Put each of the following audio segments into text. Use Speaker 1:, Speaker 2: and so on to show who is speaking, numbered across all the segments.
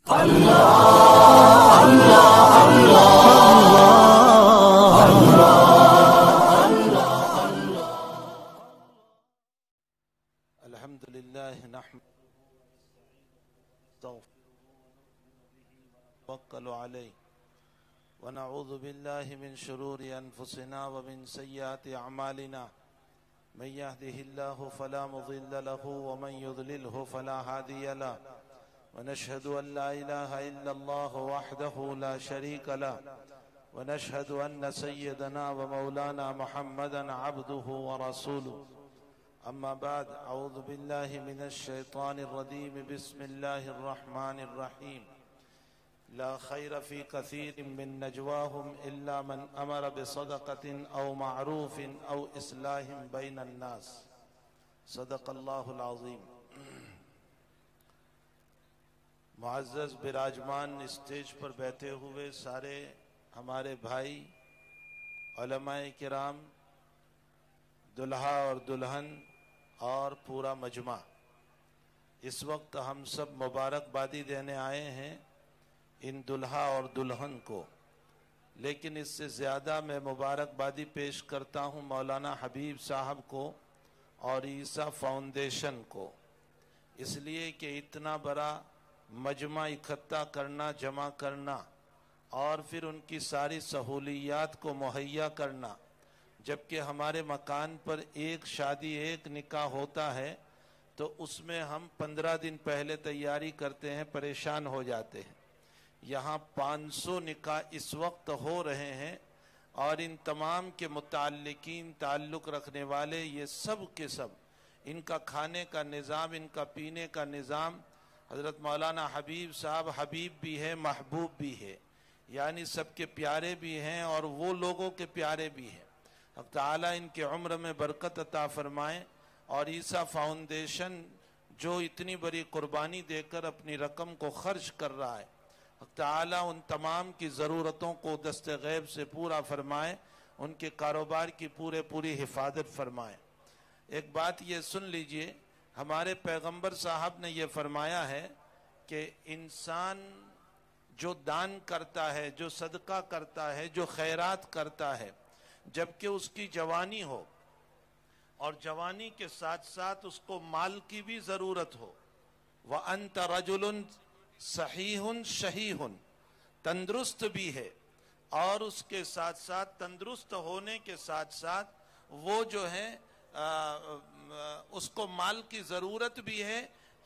Speaker 1: الحمدللہ نحمده ونتوکل علیہ ونعوذ باللہ من شرور انفسنا ومن سیئات اعمالنا من يهده الله فلا مضل له ومن يضلله فلا هادي له ونشهد ان لا اله الا الله وحده لا شريك له ونشهد ان سيدنا ومولانا محمدا عبده ورسوله اما بعد اعوذ باللہ من الشیطان الرجیم بسم اللہ الرحمن الرحیم لا خیر فی کثیر من نجواہم الا من امر بصدقۃ او معروف او اصلاح بین الناس صدق اللہ العظیم۔ معزز براجمان اسٹیج پر بیٹھے ہوئے سارے ہمارے بھائی علماء کرام، دلہا اور دلہن اور پورا مجمع، اس وقت ہم سب مبارکبادی دینے آئے ہیں ان دلہا اور دلہن کو، لیکن اس سے زیادہ میں مبارکبادی پیش کرتا ہوں مولانا حبیب صاحب کو اور عیسیٰ فاؤنڈیشن کو، اس لیے کہ اتنا بڑا مجمع اکٹھا کرنا، جمع کرنا اور پھر ان کی ساری سہولیات کو مہیا کرنا، جبکہ ہمارے مکان پر ایک شادی ایک نکاح ہوتا ہے تو اس میں ہم 15 دن پہلے تیاری کرتے ہیں، پریشان ہو جاتے ہیں۔ یہاں 500 نکاح اس وقت ہو رہے ہیں اور ان تمام کے متعلقین، تعلق رکھنے والے، یہ سب کے سب، ان کا کھانے کا نظام، ان کا پینے کا نظام، حضرت مولانا حبیب صاحب حبیب بھی ہے، محبوب بھی ہے، یعنی سب کے پیارے بھی ہیں اور وہ لوگوں کے پیارے بھی ہیں۔ حق تعالیٰ ان کے عمر میں برکت عطا فرمائیں، اور عیسیٰ فاؤنڈیشن جو اتنی بڑی قربانی دے کر اپنی رقم کو خرچ کر رہا ہے، حق تعالیٰ ان تمام کی ضرورتوں کو دست غیب سے پورا فرمائے، ان کے کاروبار کی پوری حفاظت فرمائے۔ ایک بات یہ سن لیجئے، ہمارے پیغمبر صاحب نے یہ فرمایا ہے کہ انسان جو دان کرتا ہے، جو صدقہ کرتا ہے، جو خیرات کرتا ہے، جبکہ اس کی جوانی ہو اور جوانی کے ساتھ ساتھ اس کو مال کی بھی ضرورت ہو، وَأَنْتَ رَجُلٌ صَحِيحٌ شَحِيحٌ، تندرست بھی ہے اور اس کے ساتھ ساتھ تندرست ہونے کے ساتھ ساتھ وہ جو ہے اس کو مال کی ضرورت بھی ہے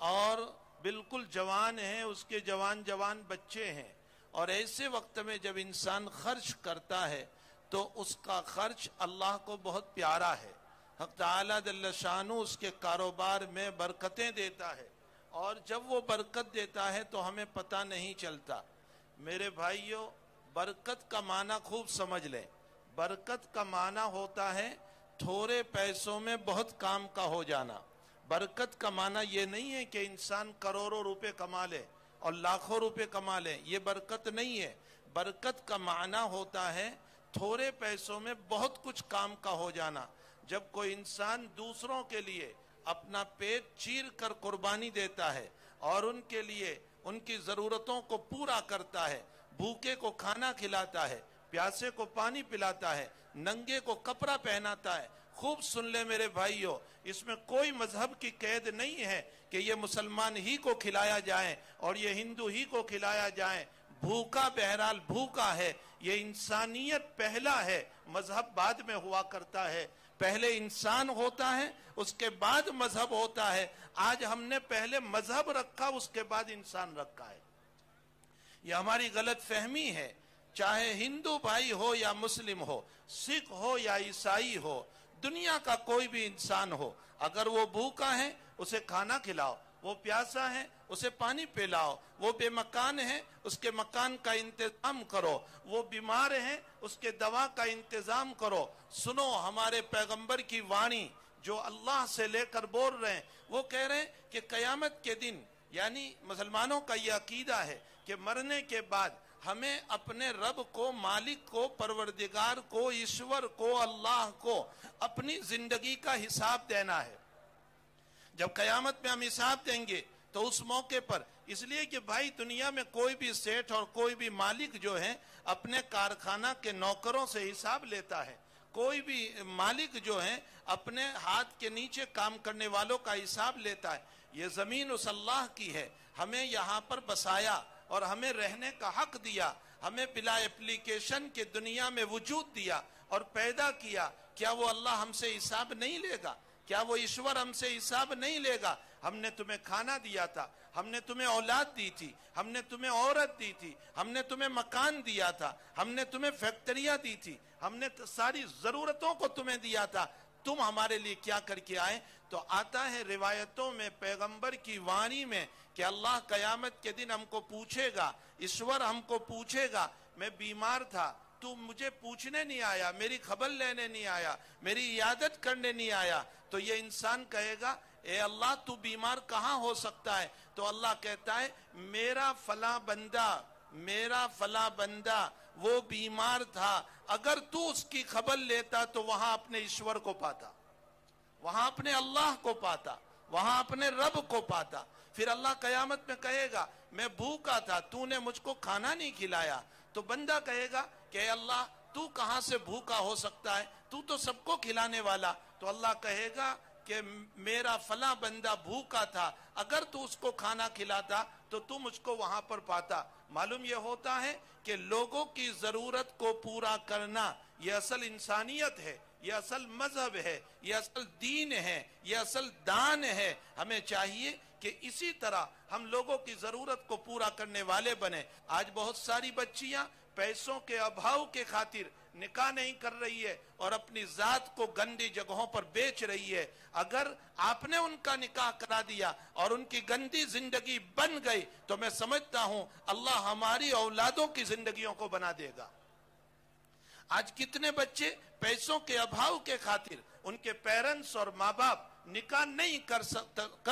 Speaker 1: اور بالکل جوان ہے، اس کے جوان بچے ہیں، اور ایسے وقت میں جب انسان خرچ کرتا ہے تو اس کا خرچ اللہ کو بہت پیارا ہے۔ حق تعالیٰ جل شانہ اس کے کاروبار میں برکتیں دیتا ہے، اور جب وہ برکت دیتا ہے تو ہمیں پتہ نہیں چلتا۔ میرے بھائیوں، برکت کا معنی خوب سمجھ لیں۔ برکت کا معنی ہوتا ہے تھوڑے پیسوں میں بہت کام کا ہو جانا۔ برکت کا معنی یہ نہیں ہے کہ انسان کروڑوں روپے کما لے اور لاکھوں روپے کما لے، یہ برکت نہیں ہے۔ برکت کا معنی ہوتا ہے تھوڑے پیسوں میں بہت کچھ کام کا ہو جانا۔ جب کوئی انسان دوسروں کے لیے اپنا پیٹ چیر کر قربانی دیتا ہے اور ان کے لیے ان کی ضرورتوں کو پورا کرتا ہے، بھوکے کو کھانا کھلاتا ہے، پیاسے کو پانی پلاتا ہے، ننگے کو کپڑا پہناتا ہے۔ خوب سن لے میرے بھائیوں، اس میں کوئی مذہب کی قید نہیں ہے کہ یہ مسلمان ہی کو کھلایا جائے اور یہ ہندو ہی کو کھلایا جائے۔ بھوکا بہرحال بھوکا ہے، یہ انسانیت پہلا ہے، مذہب بعد میں ہوا کرتا ہے۔ پہلے انسان ہوتا ہے، اس کے بعد مذہب ہوتا ہے۔ آج ہم نے پہلے مذہب رکھا، اس کے بعد انسان رکھا ہے۔ یہ ہماری غلط فہمی ہے۔ چاہے ہندو بھائی ہو یا مسلم ہو، سکھ ہو یا عیسائی ہو، دنیا کا کوئی بھی انسان ہو، اگر وہ بھوکا ہے اسے کھانا کھلاؤ، وہ پیاسا ہے اسے پانی پلاؤ، وہ بے مکان ہے اس کے مکان کا انتظام کرو، وہ بیمار ہے اس کے دوا کا انتظام کرو۔ سنو ہمارے پیغمبر کی وانی جو اللہ سے لے کر بول رہے ہیں، وہ کہہ رہے ہیں کہ قیامت کے دن، یعنی مسلمانوں کا یہ عقیدہ ہے کہ مرنے کے بعد ہمیں اپنے رب کو، مالک کو، پروردگار کو، ایشور کو، اللہ کو اپنی زندگی کا حساب دینا ہے۔ جب قیامت میں ہم حساب دیں گے تو اس موقع پر اس لیے کہ بھائی دنیا میں کوئی بھی سیٹھ اور کوئی بھی مالک جو ہے اپنے کارخانہ کے نوکروں سے حساب لیتا ہے، کوئی بھی مالک جو ہے اپنے ہاتھ کے نیچے کام کرنے والوں کا حساب لیتا ہے۔ یہ زمین اس اللہ کی ہے، ہمیں یہاں پر بسایا اور ہمیں رہنے کا حق دیا، ہمیں بلا اپلیکیشن کے دنیا میں وجود دیا اور پیدا کیا۔ کیا وہ اللہ ہم سے حساب نہیں لے گا؟ کیا وہ ایشور ہم سے حساب نہیں لے گا؟ ہم نے تمہیں کھانا دیا تھا، ہم نے تمہیں اولاد دی تھی، ہم نے تمہیں عورت دی تھی، ہم نے تمہیں مکان دیا تھا، ہم نے تمہیں فیکٹریاں دی تھی، ہم نے ساری ضرورتوں کو تمہیں دیا تھا، تم ہمارے لیے کیا کر کے آئے؟ تو آتا ہے روایتوں میں پیغمبر کی وانی میں کہ اللہ قیامت کے دن ہم کو پوچھے گا، ایشور ہم کو پوچھے گا، میں بیمار تھا، تو مجھے پوچھنے نہیں آیا، میری خبر لینے نہیں آیا، میری عیادت کرنے نہیں آیا۔ تو یہ انسان کہے گا اے اللہ تو بیمار کہاں ہو سکتا ہے؟ تو اللہ کہتا ہے میرا فلاں بندہ وہ بیمار تھا، اگر تو اس کی خبر لیتا تو وہاں اپنے ایشور کو پاتا، وہاں اپنے اللہ کو پاتا، وہاں اپنے رب کو پاتا۔ پھر اللہ قیامت میں کہے گا میں بھوکا تھا، تو نے مجھ کو کھانا نہیں کھلایا۔ تو بندہ کہے گا کہ اے اللہ تو کہاں سے بھوکا ہو سکتا ہے، تو سب کو کھلانے والا۔ تو اللہ کہے گا کہ میرا فلاں بندہ بھوکا تھا، اگر تو اس کو کھانا کھلاتا تو مجھ کو وہاں پر پاتا۔ معلوم یہ ہوتا ہے کہ لوگوں کی ضرورت کو پورا کرنا یہ اصل انسانیت ہے، یہ اصل مذہب ہے، یہ اصل دین ہے، یہ اصل دان ہے۔ ہمیں چاہیے کہ اسی طرح ہم لوگوں کی ضرورت کو پورا کرنے والے بنے۔ آج بہت ساری بچیاں پیسوں کے ابھاؤ کے خاطر نکاح نہیں کر رہی ہے اور اپنی ذات کو گندی جگہوں پر بیچ رہی ہے۔ اگر آپ نے ان کا نکاح کرا دیا اور ان کی گندی زندگی بن گئی تو میں سمجھتا ہوں اللہ ہماری اولادوں کی زندگیوں کو بنا دے گا۔ آج کتنے بچے پیسوں کے ابھاؤ کے خاطر ان کے پیرنٹس اور ماں باپ نکاح نہیں کر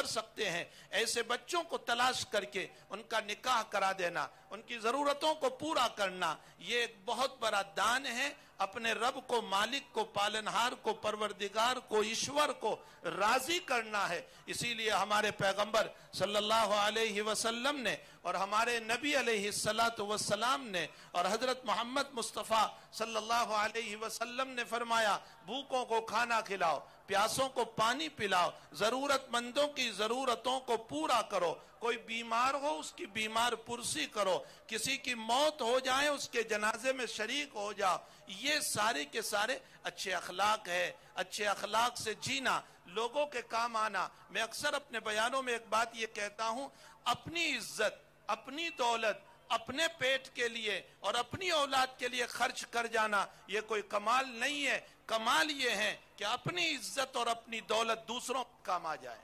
Speaker 1: سکتے ہیں۔ ایسے بچوں کو تلاش کر کے ان کا نکاح کرا دینا، ان کی ضرورتوں کو پورا کرنا، یہ ایک بہت بڑا دان ہے۔ اپنے رب کو، مالک کو، پالنہار کو، پروردگار کو، ایشور کو راضی کرنا ہے۔ اسی لیے ہمارے پیغمبر صلی اللہ علیہ وسلم نے اور ہمارے نبی علیہ السلام نے اور حضرت محمد مصطفیٰ صلی اللہ علیہ وسلم نے فرمایا بھوکوں کو کھانا کھلاؤ، پیاسوں کو پانی پلاؤ، ضرورت مندوں کی ضرورتوں کو پورا کرو، کوئی بیمار ہو اس کی بیمار پرسی کرو، کسی کی موت ہو جائے اس کے جنازے میں شریک ہو جاؤ۔ یہ سارے کے سارے اچھے اخلاق ہے۔ اچھے اخلاق سے جینا، لوگوں کے کام آنا۔ میں اکثر اپنے بیانوں میں ایک بات یہ کہتا ہوں، اپنی عزت، اپنی دولت اپنے پیٹ کے لیے اور اپنی اولاد کے لیے خرچ کر جانا یہ کوئی کمال نہیں ہے۔ کمال یہ ہے کہ اپنی عزت اور اپنی دولت دوسروں کے کام آ جائے،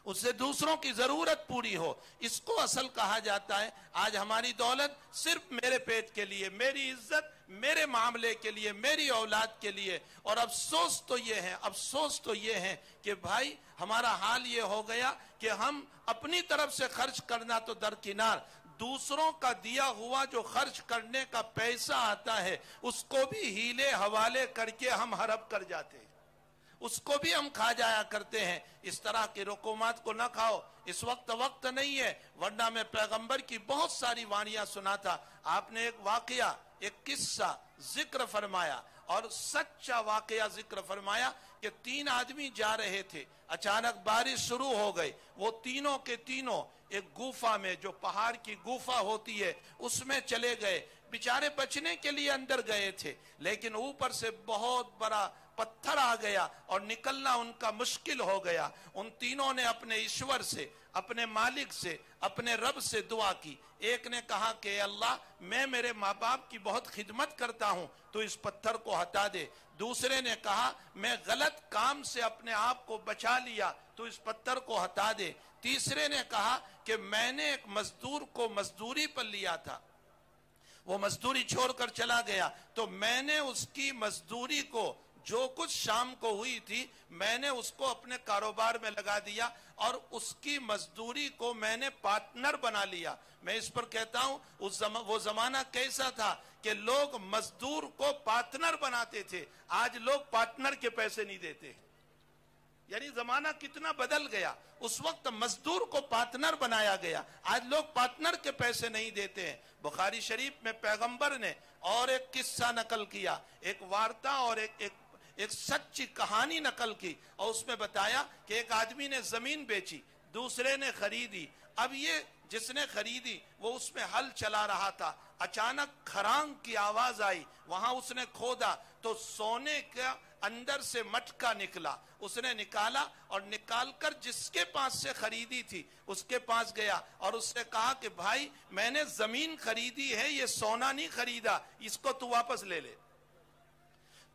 Speaker 1: اس سے دوسروں کی ضرورت پوری ہو، اس کو اصل کہا جاتا ہے۔ آج ہماری دولت صرف میرے پیٹ کے لیے، میری عزت میرے معاملے کے لیے، میری اولاد کے لیے۔ اور افسوس تو یہ ہے کہ بھائی ہمارا حال یہ ہو گیا کہ ہم اپنی طرف سے خرچ کرنا تو درکنار، دوسروں کا دیا ہوا جو خرچ کرنے کا پیسہ آتا ہے اس کو بھی ہیلے حوالے کر کے ہم ہڑپ کر جاتے ہیں، اس کو بھی ہم کھا جایا کرتے ہیں۔ اس طرح کی رقومات کو نہ کھاؤ، اس وقت نہیں ہے، ورنہ میں پیغمبر کی بہت ساری وانیاں سنا تھا۔ آپ نے ایک واقعہ، ایک قصہ ذکر فرمایا اور سچا واقعہ ذکر فرمایا کہ 3 آدمی جا رہے تھے، اچانک بارش شروع ہو گئی، وہ تینوں کے تینوں ایک گوفا میں، جو پہاڑ کی گوفا ہوتی ہے اس میں چلے گئے۔ بیچارے بچنے کے لیے اندر گئے تھے لیکن اوپر سے بہت بڑا پتھر آ گیا اور نکلنا ان کا مشکل ہو گیا۔ ان تینوں نے اپنے ایشور سے، اپنے مالک سے، اپنے رب سے دعا کی۔ ایک نے کہا کہ اے اللہ میں میرے ماں باپ کی بہت خدمت کرتا ہوں تو اس پتھر کو ہٹا دے۔ دوسرے نے کہا میں غلط کام سے اپنے آپ کو بچا لیا تو اس پتھر کو ہٹا دے۔ تیسرے نے کہا کہ میں نے ایک مزدور کو مزدوری پر لیا تھا، وہ مزدوری چھوڑ کر چلا گیا تو میں نے اس کی مزدوری کو، جو کچھ شام کو ہوئی تھی میں نے اس کو اپنے کاروبار میں لگا دیا اور اس کی مزدوری کو میں نے پارٹنر بنا لیا۔ میں اس پر کہتا ہوں وہ زمانہ کیسا تھا کہ لوگ مزدور کو پارٹنر بناتے تھے، آج لوگ پارٹنر کے پیسے نہیں دیتے۔ یعنی زمانہ کتنا بدل گیا. اس وقت مزدور کو پارٹنر بنایا گیا, آج لوگ پارٹنر کے پیسے نہیں دیتے ہیں. بخاری شریف میں پیغمبر نے اور ایک قصہ نقل کیا, ایک وارتا اور ایک سچی کہانی نقل کی, اور اس میں بتایا کہ ایک آدمی نے زمین بیچی, دوسرے نے خریدی. اب یہ جس نے خریدی وہ اس میں ہل چلا رہا تھا, اچانک کھرانگ کی آواز آئی, وہاں اس نے کھودا تو سونے کا اندر سے مٹکا نکلا. اس نے نکالا اور نکال کر جس کے پاس سے خریدی تھی اس کے پاس گیا اور اس نے کہا کہ بھائی میں نے زمین خریدی ہے, یہ سونا نہیں خریدا, اس کو تو واپس لے لے.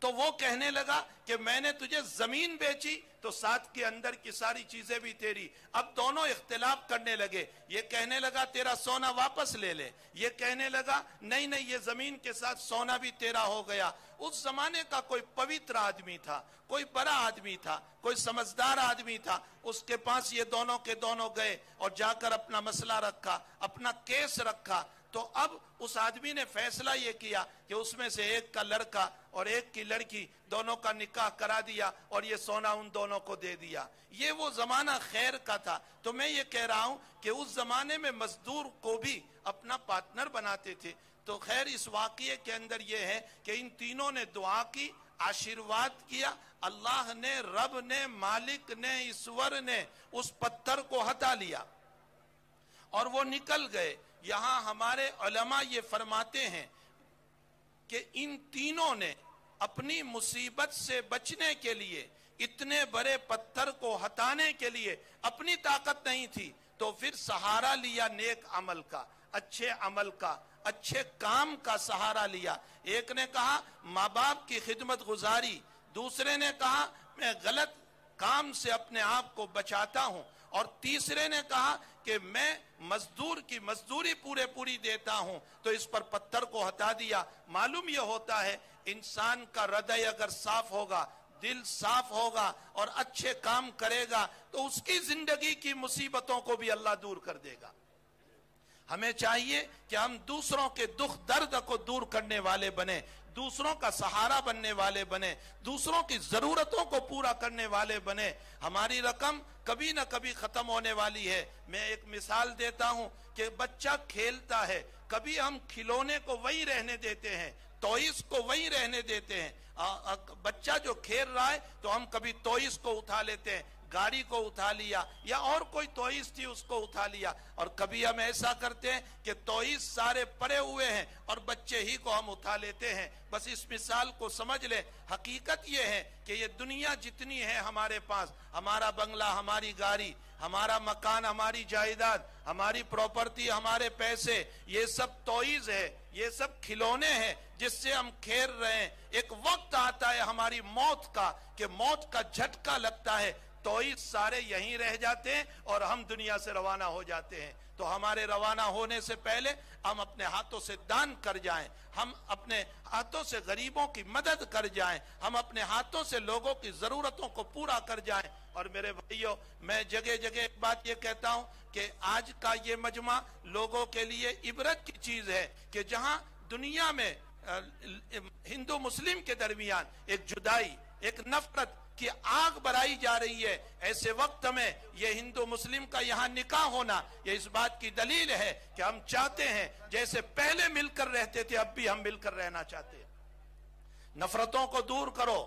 Speaker 1: تو وہ کہنے لگا کہ میں نے تجھے زمین بیچی تو ساتھ کے اندر کی ساری چیزیں بھی تیری. اب دونوں اختلاف کرنے لگے, یہ کہنے لگا تیرا سونا واپس لے لے, یہ کہنے لگا نہیں نہیں یہ زمین کے ساتھ سونا بھی تیرا ہو گیا. اس زمانے کا کوئی پوتر آدمی تھا, کوئی بڑا آدمی تھا, کوئی سمجھدار آدمی تھا, اس کے پاس یہ دونوں کے دونوں گئے اور جا کر اپنا مسئلہ رکھا, اپنا کیس رکھا. تو اب اس آدمی نے فیصلہ یہ کیا کہ اس میں سے ایک کا لڑکا اور ایک کی لڑکی دونوں کا نکاح کرا دیا اور یہ سونا ان دونوں کو دے دیا. یہ وہ زمانہ خیر کا تھا. تو میں یہ کہہ رہا ہوں کہ اس زمانے میں مزدور کو بھی اپنا پارٹنر بناتے تھے. تو خیر اس واقعے کے اندر یہ ہے کہ ان تینوں نے دعا کی, آشیرواد کیا, اللہ نے, رب نے, مالک نے, ایشور نے اس پتھر کو ہٹا لیا اور وہ نکل گئے. یہاں ہمارے علماء یہ فرماتے ہیں کہ ان تینوں نے اپنی مصیبت سے بچنے کے لیے, اتنے بڑے پتھر کو ہٹانے کے لیے اپنی طاقت نہیں تھی تو پھر سہارا لیا نیک عمل کا, اچھے عمل کا, اچھے کام کا سہارا لیا. ایک نے کہا ماں باپ کی خدمت گزاری, دوسرے نے کہا میں غلط کام سے اپنے آپ کو بچاتا ہوں, اور تیسرے نے کہا کہ میں مزدور کی مزدوری پوری دیتا ہوں. تو اس پر پتھر کو ہٹا دیا. معلوم یہ ہوتا ہے انسان کا ہردے اگر صاف ہوگا, دل صاف ہوگا اور اچھے کام کرے گا تو اس کی زندگی کی مصیبتوں کو بھی اللہ دور کر دے گا. ہمیں چاہیے کہ ہم دوسروں کے دکھ درد کو دور کرنے والے بنیں, دوسروں کا سہارا بننے والے بنیں, دوسروں کی ضرورتوں کو پورا کرنے والے بنیں. ہماری رقم کبھی نہ کبھی ختم ہونے والی ہے. میں ایک مثال دیتا ہوں کہ بچہ کھیلتا ہے, کبھی ہم کھلونے کو وہی رہنے دیتے ہیں, ٹوائز کو وہی رہنے دیتے ہیں. بچہ جو کھیل رہا ہے تو ہم کبھی ٹوائز کو اٹھا لیتے ہیں, گاڑی کو اٹھا لیا یا اور کوئی ٹوائز تھی اس کو اٹھا لیا, اور کبھی ہم ایسا کرتے ہیں کہ ٹوائز سارے پڑے ہوئے ہیں اور بچے ہی کو ہم اٹھا لیتے ہیں. بس اس مثال کو سمجھ لیں. حقیقت یہ ہے کہ یہ دنیا جتنی ہے ہمارے پاس, ہمارا بنگلہ, ہماری گاڑی, ہمارا مکان, ہماری جائیداد, ہماری پراپرٹی, ہمارے پیسے, یہ سب ٹوائز ہے, یہ سب کھلونے ہیں جس سے ہم کھیل رہے ہیں. ایک وقت آتا ہے ہماری موت کا کہ موت کا جھٹکا لگتا ہے, ٹوائز سارے یہیں رہ جاتے ہیں اور ہم دنیا سے روانہ ہو جاتے ہیں. تو ہمارے روانہ ہونے سے پہلے ہم اپنے ہاتھوں سے دان کر جائیں, ہم اپنے ہاتھوں سے غریبوں کی مدد کر جائیں, ہم اپنے ہاتھوں سے لوگوں کی ضرورتوں کو پورا کر جائیں. اور میرے بھائیوں, میں جگہ جگہ ایک بات یہ کہتا ہوں کہ آج کا یہ مجمع لوگوں کے لیے عبرت کی چیز ہے کہ جہاں دنیا میں ہندو مسلم کے درمیان ایک جدائی, ایک نفرت کی آگ بڑھائی جا رہی ہے, ایسے وقت میں یہ ہندو مسلم کا یہاں نکاح ہونا یہ اس بات کی دلیل ہے کہ ہم چاہتے ہیں جیسے پہلے مل کر رہتے تھے اب بھی ہم مل کر رہنا چاہتے ہیں. نفرتوں کو دور کرو,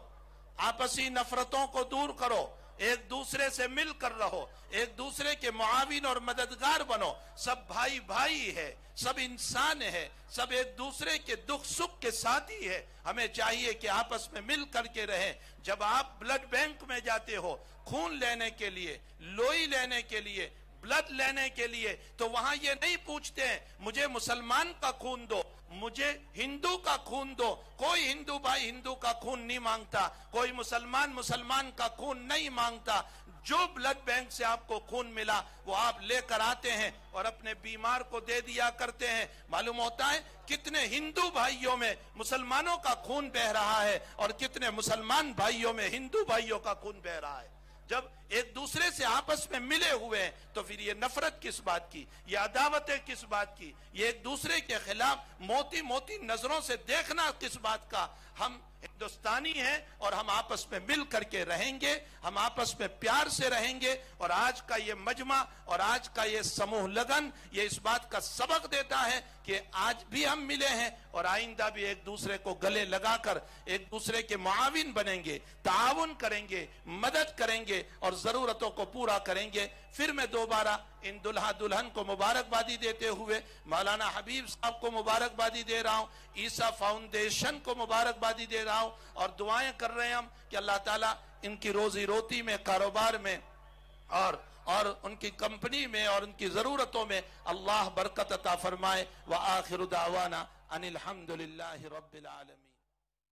Speaker 1: آپسی نفرتوں کو دور کرو, ایک دوسرے سے مل کر رہو, ایک دوسرے کے معاون اور مددگار بنو. سب بھائی بھائی ہے, سب انسان ہے, سب ایک دوسرے کے دکھ سکھ کے ساتھی ہے. ہمیں چاہیے کہ آپس میں مل کر کے رہیں. جب آپ بلڈ بینک میں جاتے ہو خون لینے کے لیے, لوئی لینے کے لیے, بلڈ لینے کے لیے, تو وہاں یہ نہیں پوچھتے ہیں مجھے مسلمان کا خون دو, مجھے ہندو کا خون دو. کوئی ہندو بھائی ہندو کا خون نہیں مانگتا, کوئی مسلمان کا خون نہیں مانگتا. جو بلڈ بینک سے آپ کو خون ملا وہ آپ لے کر آتے ہیں اور اپنے بیمار کو دے دیا کرتے ہیں. معلوم ہوتا ہے کتنے ہندو بھائیوں میں مسلمانوں کا خون بہ رہا ہے اور کتنے مسلمان بھائیوں میں ہندو بھائیوں کا خون بہ رہا ہے. جب ایک دوسرے سے آپس میں ملے ہوئے ہیں، تو پھر یہ نفرت کس بات کی، یہ عداوتیں کس بات کی، یہ ایک دوسرے کے خلاف موتی موتی نظروں سے دیکھنا کس بات کا؟ ہم ہندوستانی ہیں اور ہم آپس میں مل کر کے رہیں گے، ہم آپس میں پیار سے رہیں گے، اور آج کا یہ مجمع اور آج کا یہ سموہ لگن یہ اس بات کا سبق دیتا ہے کہ آج بھی ہم ملے ہیں اور آئندہ بھی ایک دوسرے کو گلے لگا کر ایک دوسرے کے معاون بنیں گے، تعاون کریں گے، مدد کریں گے اور ضرورتوں کو پورا کریں گے۔ پھر میں دوبارہ ان دلہا دلہن کو مبارکبادی دیتے ہوئے مولانا حبیب صاحب کو مبارکبادی دے رہا ہوں، عیسیٰ فاؤنڈیشن کو مبارکبادی دے رہا ہوں، اور دعائیں کر رہے ہیں ہم کہ اللہ تعالیٰ ان کی روزی روٹی میں، کاروبار میں اور ان کی کمپنی میں اور ان کی ضرورتوں میں اللہ برکت عطا فرمائے۔ وآخر دعوانا ان الحمدللہ رب العالمین۔